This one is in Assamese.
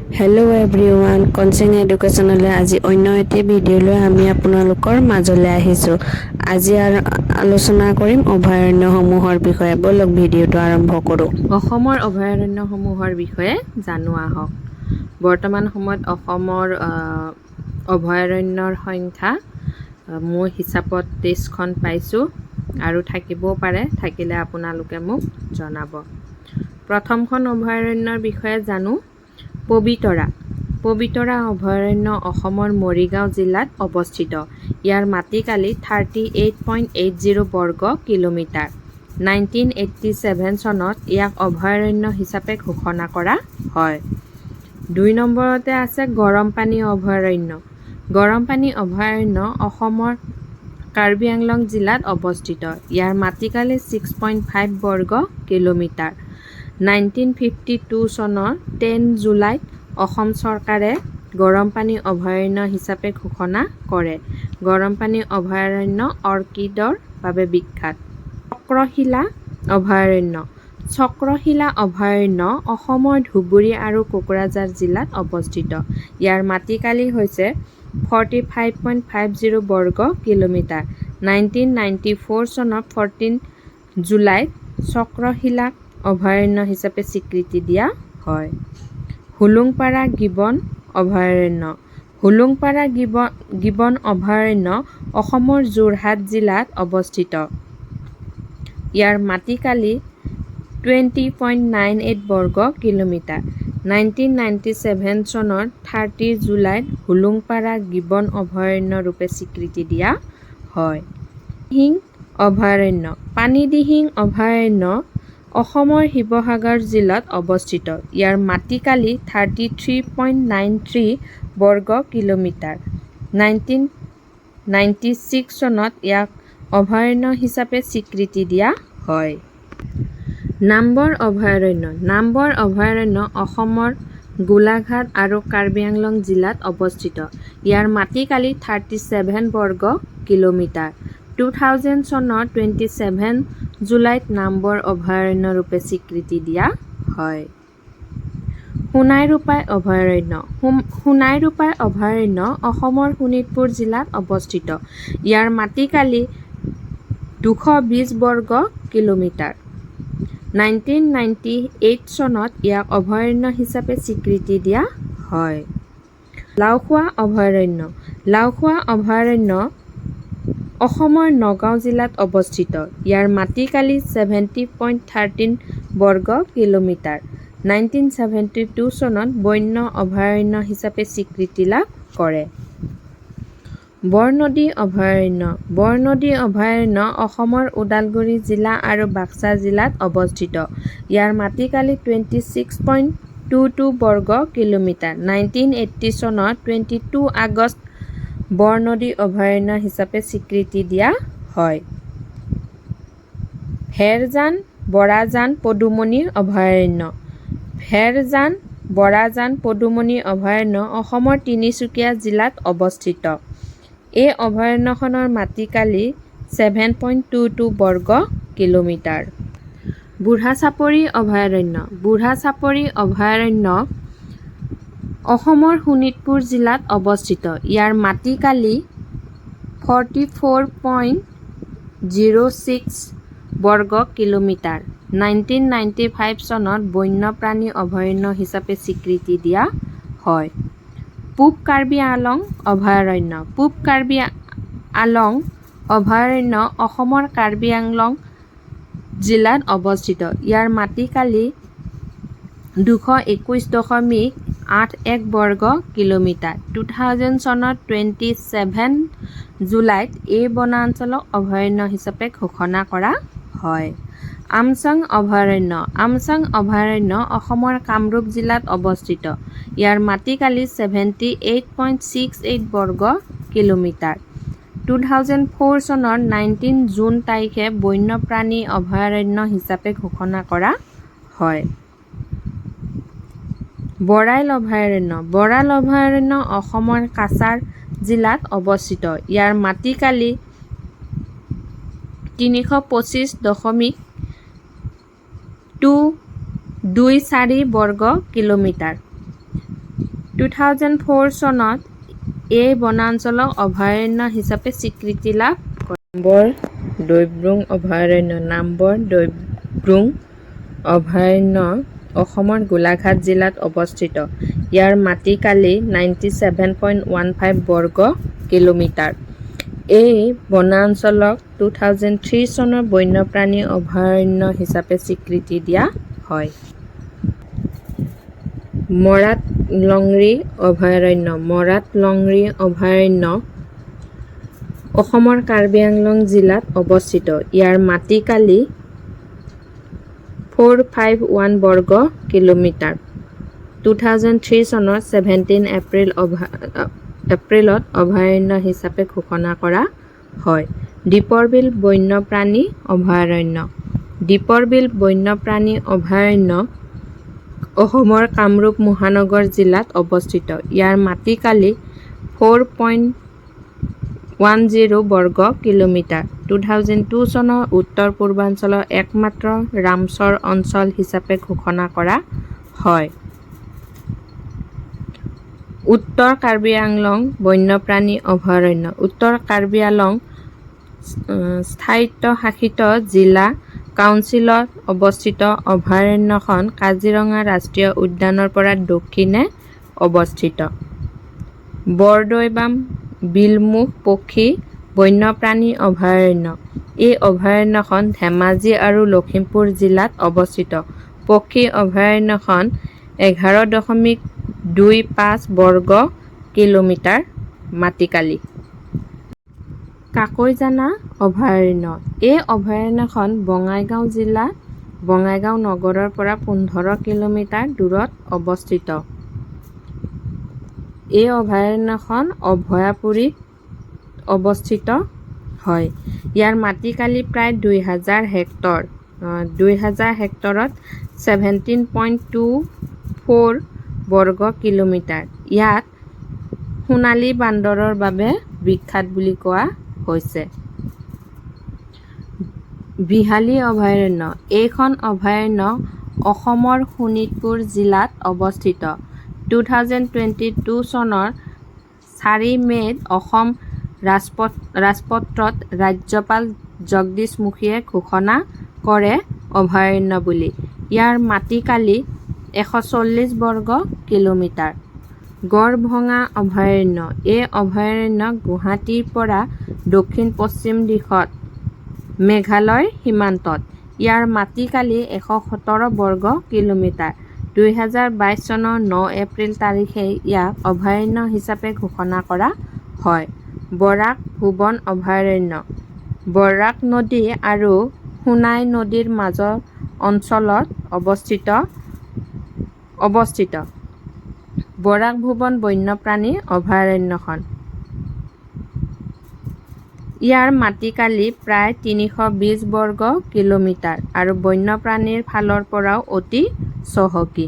হেল্ল' এভৰিৱান, কনচিং এডুকেশ্যনলৈ আজি অন্য এটি ভিডিঅ' লৈ আমি আপোনালোকৰ মাজলৈ আহিছোঁ। আজি আলোচনা কৰিম অভয়াৰণ্যসমূহৰ বিষয়ে। বলক ভিডিঅ'টো আৰম্ভ কৰোঁ। অসমৰ অভয়াৰণ্যসমূহৰ বিষয়ে জানো আহক। বৰ্তমান সময়ত অসমৰ অভয়াৰণ্যৰ সংখ্যা মোৰ হিচাপত 23খন পাইছোঁ আৰু থাকিবও পাৰে, থাকিলে আপোনালোকে মোক জনাব। প্ৰথমখন অভয়াৰণ্যৰ বিষয়ে জানো। পবিতৰা অভয়াৰণ্য অসমৰ মৰিগাঁও জিলাত অৱস্থিত। ইয়াৰ মাটিকালি 38.80 বৰ্গ কিলোমিটাৰ। 1987 চনত ইয়াক অভয়াৰণ্য হিচাপে ঘোষণা কৰা হয়। 2 নম্বৰতে আছে গৰমপানী অভয়াৰণ্য। গৰমপানী অভয়াৰণ্য অসমৰ কাৰ্বি আংলং জিলাত অৱস্থিত। ইয়াৰ মাটিকালি 6.5 বৰ্গ কিলোমিটাৰ। 1952 চনৰ 10 জুলাইত অসম চৰকাৰে গৰমপানী অভয়াৰণ্য হিচাপে ঘোষণা কৰে। গৰমপানী অভয়াৰণ্য অৰ্কিডৰ বাবে বিখ্যাত। চক্ৰশিলা অভয়াৰণ্য অসমৰ ধুবুৰী আৰু কোকৰাঝাৰ জিলাত অৱস্থিত। ইয়াৰ মাটিকালি হৈছে 45.50 বৰ্গ কিলোমিটাৰ। 1994 চনৰ 14 জুলাইত চক্ৰশিলাক অভয়াৰণ্য হিচাপে স্বীকৃতি দিয়া হয়। হুলুংপাৰা গিবন অভয়াৰণ্য। হুলুংপাৰা গিবন অভয়াৰণ্য অসমৰ যোৰহাট জিলাত অৱস্থিত। ইয়াৰ মাটিকালি 20.98 বৰ্গ কিলোমিটাৰ। 1997 চনৰ 30 জুলাইত হুলুংপাৰা গিবন অভয়াৰণ্য ৰূপে স্বীকৃতি দিয়া হয়। পানীদিহিং অভয়াৰণ্য অসমৰ শিৱসাগৰ জিলাত অৱস্থিত। ইয়াৰ মাটিকালি 33.93 বৰ্গ কিলোমিটাৰ। 1996 চনত ইয়াক অভয়াৰণ্য হিচাপে স্বীকৃতি দিয়া হয়। নামবৰ অভয়াৰণ্য অসমৰ গোলাঘাট আৰু কাৰ্বি আংলং জিলাত অৱস্থিত। ইয়াৰ মাটিকালি 37 বৰ্গ কিলোমিটাৰ। 2000 চনৰ 27 জুলাইত নামবৰ অভয়াৰণ্য ৰূপে স্বীকৃতি দিয়া হয়। সোণাই ৰূপাই অভয়াৰণ্য অসমৰ শোণিতপুৰ জিলাত অৱস্থিত। ইয়াৰ মাটিকালি 220 বৰ্গ কিলোমিটাৰ। 1998 চনত ইয়াক অভয়াৰণ্য হিচাপে স্বীকৃতি দিয়া হয়। লাওখোৱা অভয়াৰণ্য অসমৰ নগাঁও জিলাত অৱস্থিত। ইয়াৰ মাটিকালি 70.13 বৰ্গ কিলোমিটাৰ। 1972 চনত বন্য অভয়াৰণ্য হিচাপে স্বীকৃতি লাভ কৰে। বৰনদী অভয়াৰণ্য অসমৰ ওদালগুৰি জিলা আৰু বাক্সা জিলাত অৱস্থিত। ইয়াৰ মাটিকালি 26.22 বৰ্গ কিলোমিটাৰ। 1980 চনৰ 22 আগষ্ট বৰনদী অভয়াৰণ্য হিচাপে স্বীকৃতি দিয়া হয়। ভেৰজান পদুমণি অভয়াৰণ্য অসমৰ তিনিচুকীয়া জিলাত অৱস্থিত। এই অভয়াৰণ্যখনৰ মাটিকালি 7.22 বৰ্গ কিলোমিটাৰ। বুঢ়াচাপৰি অভয়াৰণ্য অসমৰ শোণিতপুৰ জিলাত অৱস্থিত। ইয়াৰ মাটিকালি 44.06 বৰ্গ কিলোমিটাৰ। 1995 চনত বন্যপ্ৰাণী অভয়াৰণ্য হিচাপে স্বীকৃতি দিয়া হয়। পূব কাৰ্বি আংলং অভয়াৰণ্য অসমৰ কাৰ্বি আংলং জিলাত অৱস্থিত। ইয়াৰ মাটিকালি 221.81 বৰ্গ কিলোমিটাৰ। 2000 চনৰ 27 জুলাইত এই বনাঞ্চলক অভয়াৰণ্য হিচাপে ঘোষণা কৰা হয়। আমচাং অভয়াৰণ্য অসমৰ কামৰূপ জিলাত অৱস্থিত। ইয়াৰ মাটিকালি 78.68 বৰ্গ কিলোমিটাৰ। 2004 চনৰ 19 জুন তাৰিখে বন্যপ্ৰাণী অভয়াৰণ্য হিচাপে ঘোষণা কৰা হয়। বৰাইল অভয়াৰণ্য অসমৰ কাছাৰ জিলাত অৱস্থিত। ইয়াৰ মাটিকালি 325.24 বৰ্গ কিলোমিটাৰ। 2004 চনত এই বনাঞ্চলক অভয়াৰণ্য হিচাপে স্বীকৃতি লাভ কৰে। নাম্বৰ দৈব্ৰুং অভয়াৰণ্য। নাম্বৰ দৈব্ৰুং অভয়াৰণ্য অসমৰ গোলাঘাট জিলাত অৱস্থিত। ইয়াৰ মাটিকালি 97.15 বৰ্গ কিলোমিটাৰ। এই বনাঞ্চলক 2003 চনৰ বন্যপ্ৰাণী অভয়াৰণ্য হিচাপে স্বীকৃতি দিয়া হয়। মৰাট-লংৰী অভয়াৰণ্য। মৰাট-লংৰী অভয়াৰণ্য অসমৰ কাৰ্বি আংলং জিলাত অৱস্থিত। ইয়াৰ মাটিকালি 451 বৰ্গ কিলোমিটাৰ। 2003 চনৰ 17 এপ্ৰিলত অভয়াৰণ্য হিচাপে ঘোষণা কৰা হয়। দীপৰ বিল বন্যপ্ৰাণী অভয়াৰণ্য। দীপৰ বিল বন্যপ্ৰাণী অভয়াৰণ্য অসমৰ কামৰূপ মহানগৰ জিলাত অৱস্থিত। ইয়াৰ মাটিকালি 4.10 বৰ্গ কিলোমিটাৰ। 2002 চনৰ উত্তৰ পূৰ্বাঞ্চলৰ একমাত্ৰ ৰামচৰ অঞ্চল হিচাপে ঘোষণা কৰা হয়। উত্তৰ কাৰ্বি আংলং বন্যপ্ৰাণী অভয়াৰণ্য। উত্তৰ কাৰ্বি আংলং স্বায়ত্তশাসিত জিলা কাউন্সিলত অৱস্থিত। অভয়াৰণ্যখন কাজিৰঙা ৰাষ্ট্ৰীয় উদ্যানৰ পৰা দক্ষিণে অৱস্থিত। বৰদৈবাম বিলমুখ পক্ষী বন্যপ্ৰাণী অভয়াৰণ্য। এই অভয়াৰণ্যখন ধেমাজি আৰু লখিমপুৰ জিলাত অৱস্থিত। পক্ষী অভয়াৰণ্যখন 11.25 বৰ্গ কিলোমিটাৰ মাটিকালি। কাকৈজানা অভয়াৰণ্য। এই অভয়াৰণ্যখন বঙাইগাঁও জিলা বঙাইগাঁও নগৰৰ পৰা 15 কিলোমিটাৰ দূৰত অৱস্থিত। এই অভয়াৰণ্যখন অভয়াপুৰীত অৱস্থিত হয়। ইয়াৰ মাটিকালি প্ৰায় 2000 হেক্টৰ। 2000 হেক্টৰত 17.24 বৰ্গ কিলোমিটাৰ। ইয়াত সোণালী বান্দৰৰ বাবে বিখ্যাত বুলি কোৱা হৈছে। বিহালী অভয়াৰণ্য। এইখন অভয়াৰণ্য অসমৰ শোণিতপুৰ জিলাত অৱস্থিত। 2022 চনৰ 4 মে'ত অসম ৰাজপত্ৰত ৰাজ্যপাল জগদীশ মুখীয়ে ঘোষণা কৰে অভয়াৰণ্য বুলি। ইয়াৰ মাটিকালি 140 বৰ্গ কিলোমিটাৰ। গড়ভঙা অভয়াৰণ্য। এই অভয়াৰণ্য গুৱাহাটীৰ পৰা দক্ষিণ-পশ্চিম দিশত মেঘালয় সীমান্তত। ইয়াৰ মাটিকালি 117 বৰ্গ কিলোমিটাৰ। 2022 চনৰ 9 এপ্ৰিল তাৰিখে ইয়াক অভয়াৰণ্য হিচাপে ঘোষণা কৰা হয়। বৰাক ভুৱন অভয়াৰণ্য। বৰাক নদী আৰু সোনাই নদীৰ মাজৰ অঞ্চলত অৱস্থিত বৰাক ভুৱন বন্যপ্ৰাণী অভয়াৰণ্যখন। ইয়াৰ মাটিকালি প্ৰায় 320 বৰ্গ কিলোমিটাৰ আৰু বন্যপ্ৰাণীৰ ফালৰ পৰাও অতি চহকী।